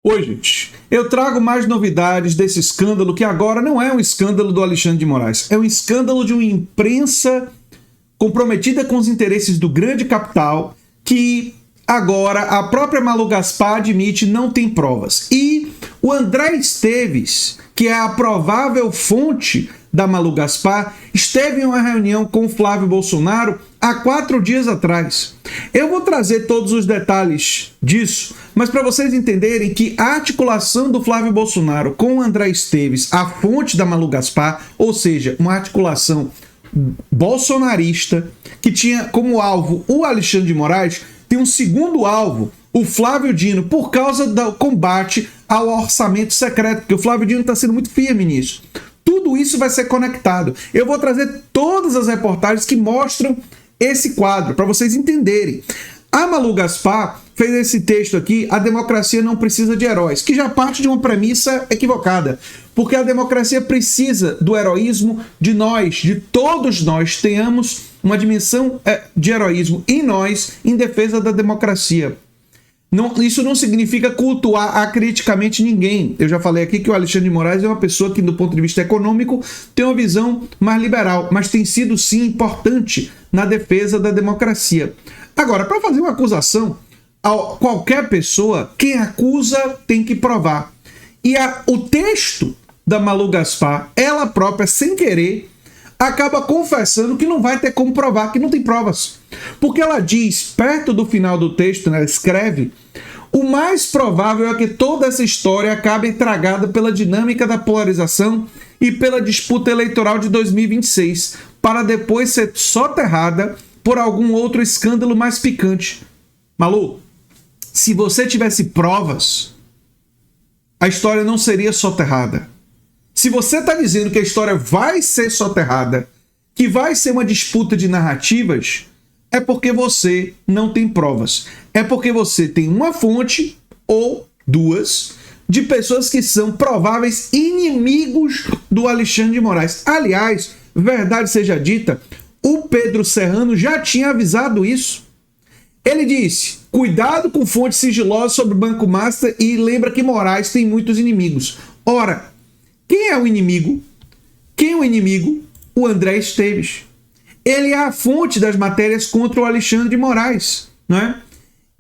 Oi, gente. Eu trago mais novidades desse escândalo, que agora não é um escândalo do Alexandre de Moraes, é um escândalo de uma imprensa comprometida com os interesses do grande capital, que agora a própria Malu Gaspar admite não tem provas. E o André Esteves, que é a provável fonte da Malu Gaspar, esteve em uma reunião com o Flávio Bolsonaro há 4 dias atrás. Eu vou trazer todos os detalhes disso, mas para vocês entenderem que a articulação do Flávio Bolsonaro com o André Esteves, a fonte da Malu Gaspar, ou seja, uma articulação bolsonarista, que tinha como alvo o Alexandre de Moraes, tem um segundo alvo, o Flávio Dino, por causa do combate ao orçamento secreto, porque o Flávio Dino está sendo muito firme nisso. Tudo isso vai ser conectado. Eu vou trazer todas as reportagens que mostram esse quadro, para vocês entenderem. A Malu Gaspar fez esse texto aqui, A Democracia Não Precisa de Heróis, que já parte de uma premissa equivocada, porque a democracia precisa do heroísmo de nós, de todos nós, tenhamos uma dimensão de heroísmo em nós, em defesa da democracia. Não, isso não significa cultuar acriticamente ninguém. Eu já falei aqui que o Alexandre de Moraes é uma pessoa que, do ponto de vista econômico, tem uma visão mais liberal, mas tem sido, sim, importante na defesa da democracia. Agora, para fazer uma acusação a qualquer pessoa, quem acusa tem que provar. E o texto da Malu Gaspar, ela própria, sem querer, acaba confessando que não vai ter como provar, que não tem provas. Porque ela diz, perto do final do texto, né, ela escreve, o mais provável é que toda essa história acabe estragada pela dinâmica da polarização e pela disputa eleitoral de 2026, para depois ser soterrada por algum outro escândalo mais picante. Malu, se você tivesse provas, a história não seria soterrada. Se você está dizendo que a história vai ser soterrada, que vai ser uma disputa de narrativas, é porque você não tem provas. É porque você tem uma fonte, ou duas, de pessoas que são prováveis inimigos do Alexandre de Moraes. Aliás, verdade seja dita, o Pedro Serrano já tinha avisado isso. Ele disse, cuidado com fontes sigilosas sobre o Banco Master e lembra que Moraes tem muitos inimigos. Ora, quem é o inimigo? Quem é o inimigo? O André Esteves. Ele é a fonte das matérias contra o Alexandre de Moraes, não é?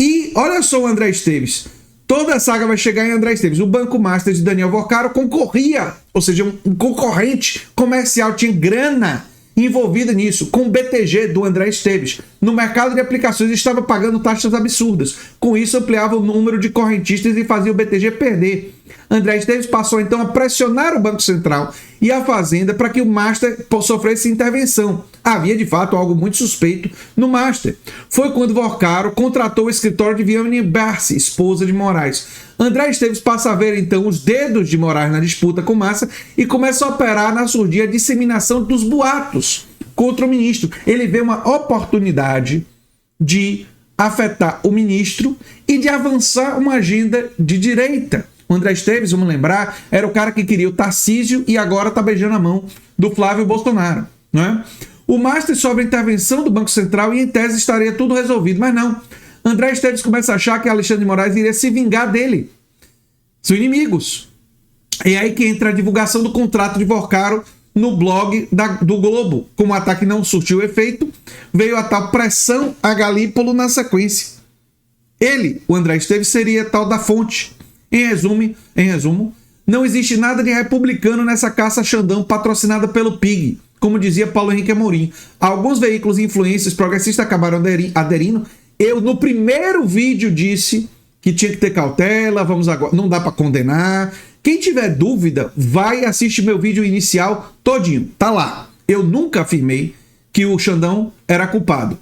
E olha só o André Esteves. Toda a saga vai chegar em André Esteves. O Banco Master de Daniel Vorcaro concorria, ou seja, um concorrente comercial, tinha grana envolvida nisso, com o BTG do André Esteves. No mercado de aplicações estava pagando taxas absurdas. Com isso ampliava o número de correntistas e fazia o BTG perder. André Esteves passou então a pressionar o Banco Central e a Fazenda para que o Master sofresse intervenção. Havia de fato algo muito suspeito no Master. Foi quando Vorcaro contratou o escritório de Viviane Barsi, esposa de Moraes. André Esteves passa a ver então os dedos de Moraes na disputa com Massa e começa a operar na surdina disseminação dos boatos contra o ministro. Ele vê uma oportunidade de afetar o ministro e de avançar uma agenda de direita. O André Esteves, vamos lembrar, era o cara que queria o Tarcísio e agora está beijando a mão do Flávio Bolsonaro, não é? O Master sobre a intervenção do Banco Central e em tese estaria tudo resolvido, mas não. André Esteves começa a achar que Alexandre de Moraes iria se vingar dele. São inimigos. É aí que entra a divulgação do contrato de Vorcaro no blog do Globo. Como o ataque não surtiu efeito, veio a tal pressão a Galípolo na sequência. Ele, o André Esteves, seria tal da fonte. Em resumo, não existe nada de republicano nessa caça Xandão patrocinada pelo PIG, como dizia Paulo Henrique Amorim. Alguns veículos e influências progressistas acabaram aderindo. Eu, no primeiro vídeo, disse que tinha que ter cautela, vamos agora, não dá para condenar. Quem tiver dúvida, vai e assiste meu vídeo inicial todinho, tá lá. Eu nunca afirmei que o Xandão era culpado.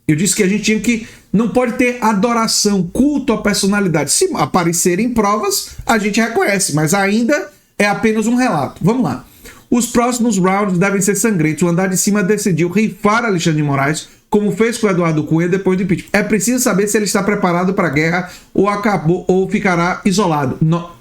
Eu disse que a gente tinha que... Não pode ter adoração, culto à personalidade. Se aparecerem provas, a gente reconhece, mas ainda é apenas um relato. Vamos lá. Os próximos rounds devem ser sangrentos. O andar de cima decidiu rifar Alexandre de Moraes, como fez com o Eduardo Cunha depois do impeachment. É preciso saber se ele está preparado para a guerra ou acabou ou ficará isolado.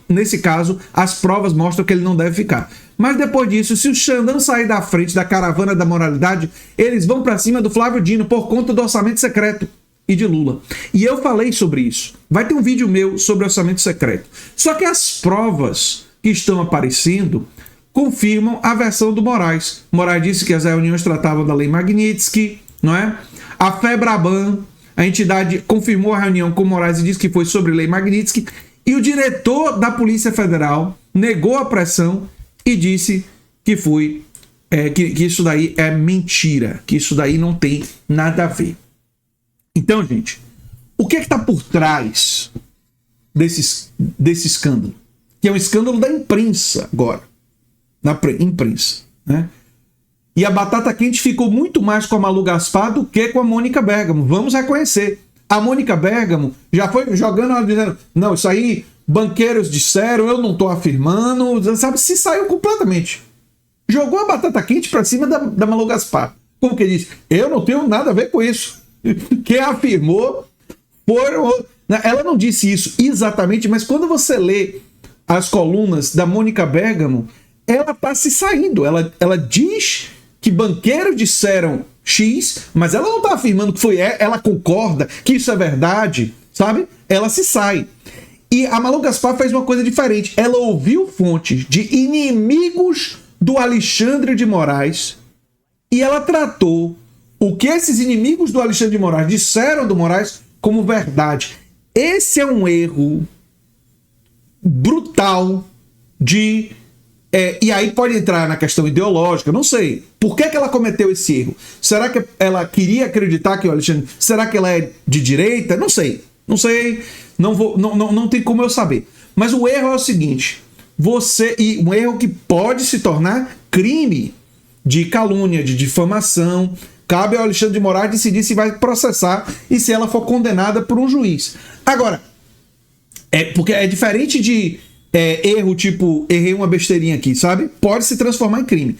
Nesse caso, as provas mostram que ele não deve ficar. Mas depois disso, se o Xandão sair da frente da caravana da moralidade, eles vão para cima do Flávio Dino por conta do orçamento secreto. e de Lula. E eu falei sobre isso. Vai ter um vídeo meu sobre orçamento secreto. Só que as provas que estão aparecendo confirmam a versão do Moraes. Moraes disse que as reuniões tratavam da Lei Magnitsky, não é? A FEBRABAN, a entidade, confirmou a reunião com Moraes e disse que foi sobre Lei Magnitsky. E o diretor da Polícia Federal negou a pressão e disse que foi que isso daí é mentira, que isso daí não tem nada a ver. Então, gente, o que está por trás desse escândalo? Que é um escândalo da imprensa agora. Na imprensa, né? E a batata quente ficou muito mais com a Malu Gaspar do que com a Mônica Bergamo. Vamos reconhecer. A Mônica Bergamo já foi jogando ela dizendo, não, isso aí banqueiros disseram, eu não estou afirmando, sabe? Se saiu completamente. Jogou a batata quente para cima da Malu Gaspar. Como que disse? Eu não tenho nada a ver com isso. Quem afirmou foram... Ela não disse isso exatamente, mas quando você lê as colunas da Mônica Bergamo, ela está se saindo. Ela diz que banqueiros disseram X, mas ela não está afirmando que foi ela concorda que isso é verdade, sabe? Ela se sai. E a Malu Gaspar fez uma coisa diferente. Ela ouviu fontes de inimigos do Alexandre de Moraes e ela tratou o que esses inimigos do Alexandre de Moraes disseram do Moraes como verdade. Esse é um erro brutal de... e aí pode entrar na questão ideológica, não sei. Por que ela cometeu esse erro? Será que ela queria acreditar que o Alexandre... Será que ela é de direita? Não sei. Não sei. Não tem como eu saber. Mas o erro é o seguinte. E um erro que pode se tornar crime de calúnia, de difamação. Cabe ao Alexandre de Moraes decidir se vai processar e se ela for condenada por um juiz. Agora, porque é diferente de erro tipo, errei uma besteirinha aqui, sabe? Pode se transformar em crime.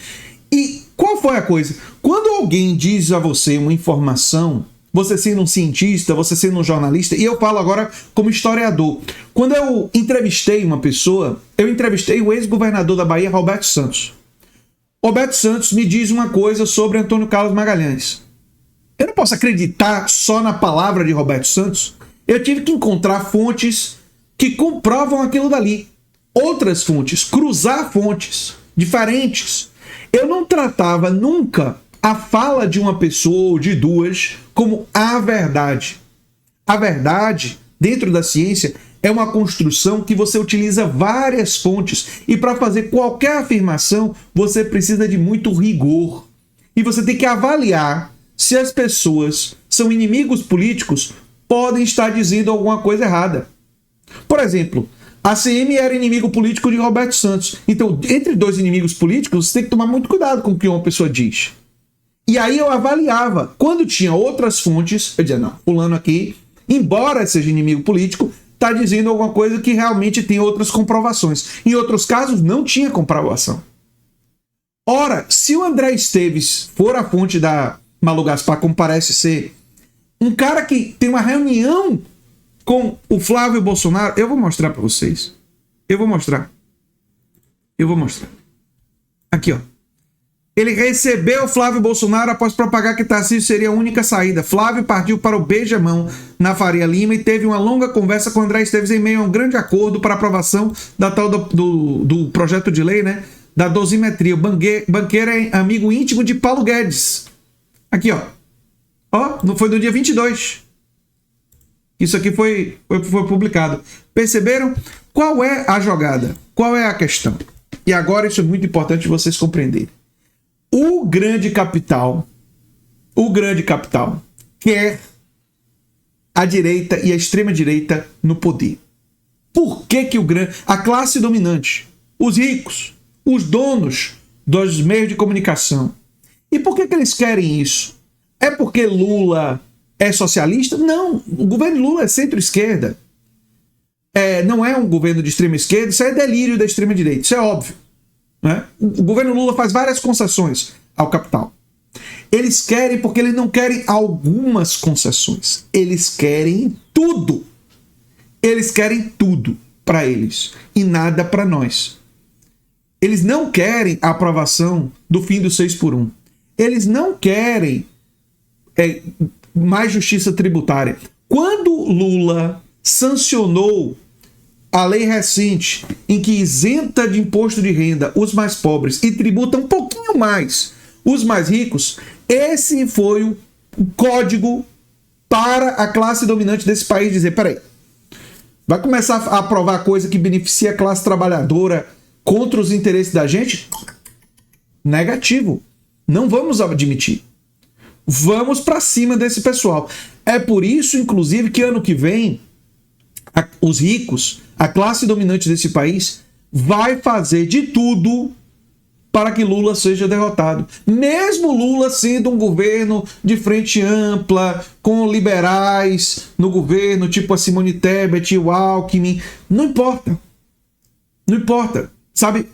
E qual foi a coisa? Quando alguém diz a você uma informação, você sendo um cientista, você sendo um jornalista, e eu falo agora como historiador. Quando eu entrevistei uma pessoa, eu entrevistei o ex-governador da Bahia, Roberto Santos. Roberto Santos me diz uma coisa sobre Antônio Carlos Magalhães. Eu não posso acreditar só na palavra de Roberto Santos. Eu tive que encontrar fontes que comprovam aquilo dali. Outras fontes, cruzar fontes diferentes. Eu não tratava nunca a fala de uma pessoa ou de duas como a verdade. A verdade, dentro da ciência, é uma construção que você utiliza várias fontes e para fazer qualquer afirmação você precisa de muito rigor. E você tem que avaliar se as pessoas são inimigos políticos, podem estar dizendo alguma coisa errada. Por exemplo, a CM era inimigo político de Roberto Santos. Então, entre dois inimigos políticos, você tem que tomar muito cuidado com o que uma pessoa diz. E aí eu avaliava. Quando tinha outras fontes, eu dizia, não, fulano aqui, embora seja inimigo político, está dizendo alguma coisa que realmente tem outras comprovações. Em outros casos, não tinha comprovação. Ora, se o André Esteves for a fonte da Malu Gaspar, como parece ser, um cara que tem uma reunião com o Flávio Bolsonaro, eu vou mostrar para vocês. Eu vou mostrar. Aqui, ó. Ele recebeu Flávio Bolsonaro após propagar que Tarcísio seria a única saída. Flávio partiu para o beijamão na Faria Lima e teve uma longa conversa com André Esteves em meio a um grande acordo para aprovação da tal do projeto de lei, né? Da dosimetria. O banqueiro é amigo íntimo de Paulo Guedes. Aqui, ó. Ó, não foi no dia 22. Isso aqui foi publicado. Perceberam? Qual é a jogada? Qual é a questão? E agora isso é muito importante vocês compreenderem. O grande capital quer a direita e a extrema-direita no poder. Por que a classe dominante, os ricos, os donos dos meios de comunicação, e por que eles querem isso? É porque Lula é socialista? Não, o governo Lula é centro-esquerda. Não é um governo de extrema-esquerda, isso é delírio da extrema-direita, isso é óbvio. Né? O governo Lula faz várias concessões ao capital. Eles querem porque eles não querem algumas concessões. Eles querem tudo. Eles querem tudo para eles e nada para nós. Eles não querem a aprovação do fim do 6x1. Eles não querem mais justiça tributária. Quando Lula sancionou a lei recente em que isenta de imposto de renda os mais pobres e tributa um pouquinho mais os mais ricos, esse foi o código para a classe dominante desse país dizer, peraí, vai começar a aprovar coisa que beneficia a classe trabalhadora contra os interesses da gente? Negativo. Não vamos admitir. Vamos para cima desse pessoal. É por isso, inclusive, que ano que vem, os ricos, a classe dominante desse país, vai fazer de tudo para que Lula seja derrotado. Mesmo Lula sendo um governo de frente ampla, com liberais no governo, tipo a Simone Tebet e o Alckmin, não importa. Não importa. Sabe,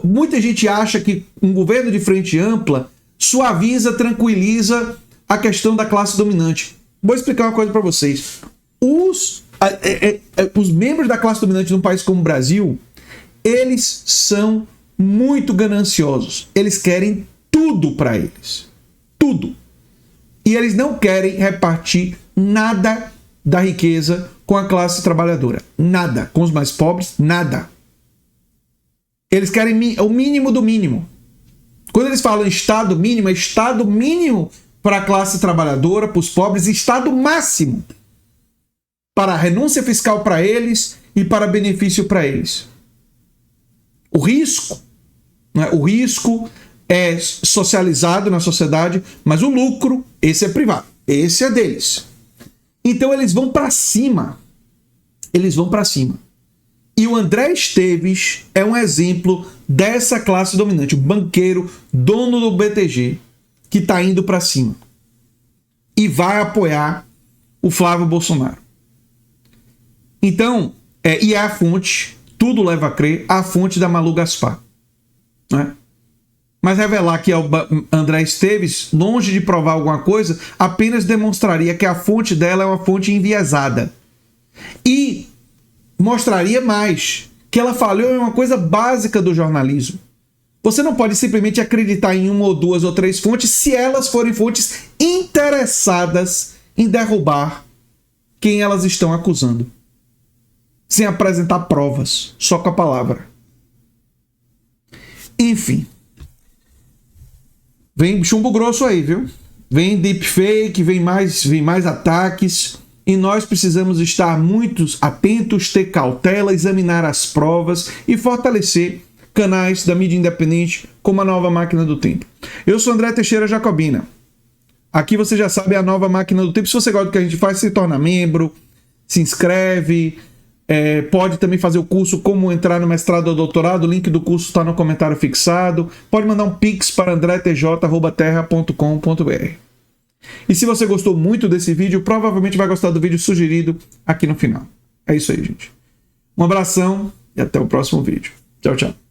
muita gente acha que um governo de frente ampla suaviza, tranquiliza a questão da classe dominante. Vou explicar uma coisa para vocês. Os membros da classe dominante num país como o Brasil, eles são muito gananciosos. Eles querem tudo para eles. Tudo. E eles não querem repartir nada da riqueza com a classe trabalhadora. Nada. Com os mais pobres, nada. Eles querem o mínimo do mínimo. Quando eles falam Estado mínimo, é Estado mínimo para a classe trabalhadora, para os pobres, e Estado máximo para a renúncia fiscal para eles e para benefício para eles. O risco é socializado na sociedade, mas o lucro, esse é privado, esse é deles. Então eles vão para cima. Eles vão para cima. E o André Esteves é um exemplo dessa classe dominante, o banqueiro, dono do BTG, que está indo para cima. E vai apoiar o Flávio Bolsonaro. Então, e é a fonte, tudo leva a crer, a fonte da Malu Gaspar. Né? Mas revelar que é o André Esteves, longe de provar alguma coisa, apenas demonstraria que a fonte dela é uma fonte enviesada. E mostraria mais que ela falhou em uma coisa básica do jornalismo. Você não pode simplesmente acreditar em uma ou duas ou três fontes se elas forem fontes interessadas em derrubar quem elas estão acusando, sem apresentar provas, só com a palavra. Enfim. Vem chumbo grosso aí, viu? Vem deepfake, vem mais ataques. E nós precisamos estar muito atentos, ter cautela, examinar as provas e fortalecer canais da mídia independente como a Nova Máquina do Tempo. Eu sou André Teixeira Jacobina. Aqui você já sabe a Nova Máquina do Tempo. Se você gosta do que a gente faz, se torna membro, se inscreve, pode também fazer o curso Como Entrar no Mestrado ou Doutorado. O link do curso está no comentário fixado. Pode mandar um pix para andretj@terra.com.br. E se você gostou muito desse vídeo, provavelmente vai gostar do vídeo sugerido aqui no final. É isso aí, gente. Um abração e até o próximo vídeo. Tchau, tchau.